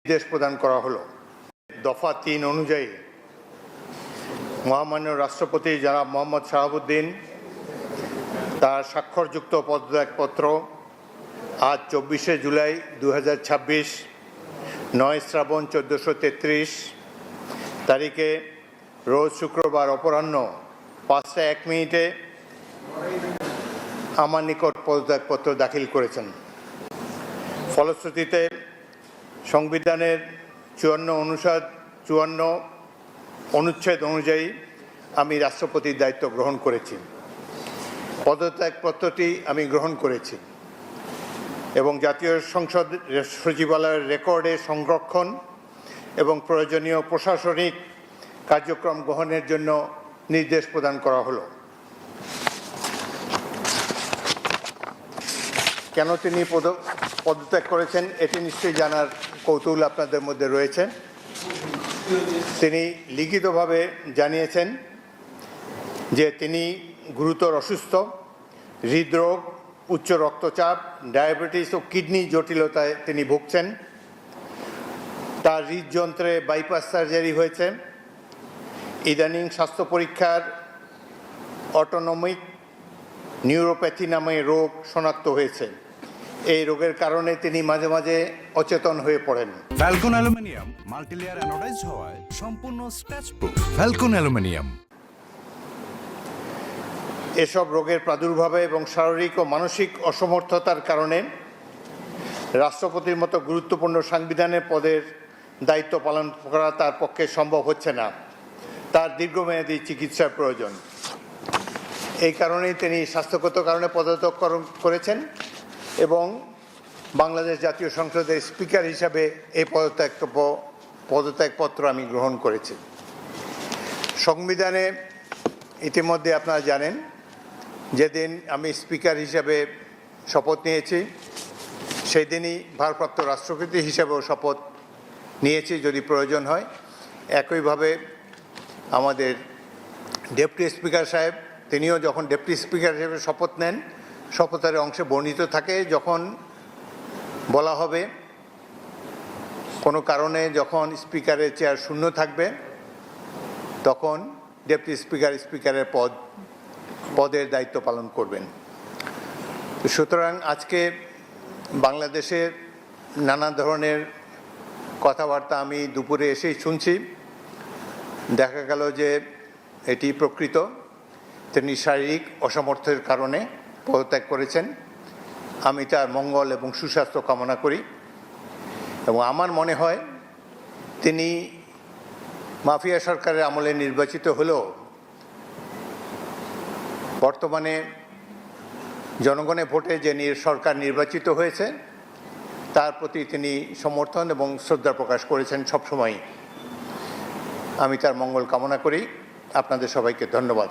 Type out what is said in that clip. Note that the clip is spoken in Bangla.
নির্দেশ প্রদান করা হলো। দফা ৩ অনুযায়ী মহামান্য রাষ্ট্রপতি জনাব মোহাম্মদ শাহাবুদ্দিন তার স্বাক্ষরযুক্ত পদত্যাগপত্র আজ ২৪শে জুলাই ২০২৬ ৯ শ্রাবণ ১৪৩৩ তারিখে রোজ শুক্রবার অপরাহ্ন ৫টা ১ মিনিটে আমার নিকট পদত্যাগপত্র দাখিল করেছেন। ফলশ্রুতিতে সংবিধানের ৫৪ অনুচ্ছেদ অনুযায়ী আমি রাষ্ট্রপতির দায়িত্ব গ্রহণ করেছি। পদত্যাগপত্রটি আমি গ্রহণ করেছি এবং জাতীয় সংসদ সচিবালয়ের রেকর্ডে সংরক্ষণ এবং প্রয়োজনীয় প্রশাসনিক কার্যক্রম গ্রহণের জন্য নির্দেশ প্রদান করা হলো। কেন তিনি পদত্যাগ করেছেন এটি নিশ্চয়ই জানার কৌতূহল আপনাদের মধ্যে রয়েছে। তিনি লিখিতভাবে জানিয়েছেন যে তিনি গুরুতর অসুস্থ, হৃদরোগ, উচ্চ রক্তচাপ, ডায়াবেটিস ও কিডনি জটিলতায় তিনি ভুগছেন। তার হৃদযন্ত্রে বাইপাস সার্জারি হয়েছে। ইদানিং স্বাস্থ্য পরীক্ষার অটোনমিক নিউরোপ্যাথি নামে রোগ শনাক্ত হয়েছে। এই রোগের কারণে তিনি মাঝে মাঝে অচেতন হয়ে পড়েন। ফ্যালকন অ্যালুমিনিয়াম মাল্টিলেয়ার অ্যানোডাইজ হওয়ায় সম্পূর্ণ স্ক্র্যাচ প্রুফ। Falcon aluminium. এসব রোগের প্রাদুর্ভাবে এবং শারীরিক ও মানসিক অসমর্থতার কারণে রাষ্ট্রপতির মতো গুরুত্বপূর্ণ সাংবিধানিক পদের দায়িত্ব পালন করা তার পক্ষে সম্ভব হচ্ছে না। তার দীর্ঘমেয়াদী চিকিৎসার প্রয়োজন। এই কারণেই তিনি স্বাস্থ্যগত কারণে পদত্যাগ করেছেন এবং বাংলাদেশ জাতীয় সংসদের স্পিকার হিসাবে এই পদত্যাগপত্র আমি গ্রহণ করেছি। সংবিধানে ইতিমধ্যে আপনারা জানেন যেদিন আমি স্পিকার হিসাবে শপথ নিয়েছি সেই দিনই ভারপ্রাপ্ত রাষ্ট্রপতি হিসাবেও শপথ নিয়েছি যদি প্রয়োজন হয়। একইভাবে আমাদের ডেপুটি স্পিকার সাহেব তিনিও যখন ডেপুটি স্পিকার হিসেবে শপথ নেন শপথের অংশে বর্ণিত থাকে যখন বলা হবে কোনো কারণে যখন স্পিকারের চেয়ার শূন্য থাকবে তখন ডেপুটি স্পিকারের পদের দায়িত্ব পালন করবেন। সুতরাং আজকে বাংলাদেশের নানা ধরনের কথাবার্তা আমি দুপুরে এসেই শুনছি। দেখা গেল যে এটি প্রকৃত। তিনি শারীরিক অসমর্থের কারণে পদত্যাগ করেছেন। আমি তার মঙ্গল এবং সুস্বাস্থ্য কামনা করি এবং আমার মনে হয় তিনি মাফিয়া সরকারের আমলে নির্বাচিত হলেও বর্তমানে জনগণের ভোটে যে সরকার নির্বাচিত হয়েছে তার প্রতি তিনি সমর্থন এবং শ্রদ্ধা প্রকাশ করেছেন সবসময়। আমি তার মঙ্গল কামনা করি। আপনাদের সবাইকে ধন্যবাদ।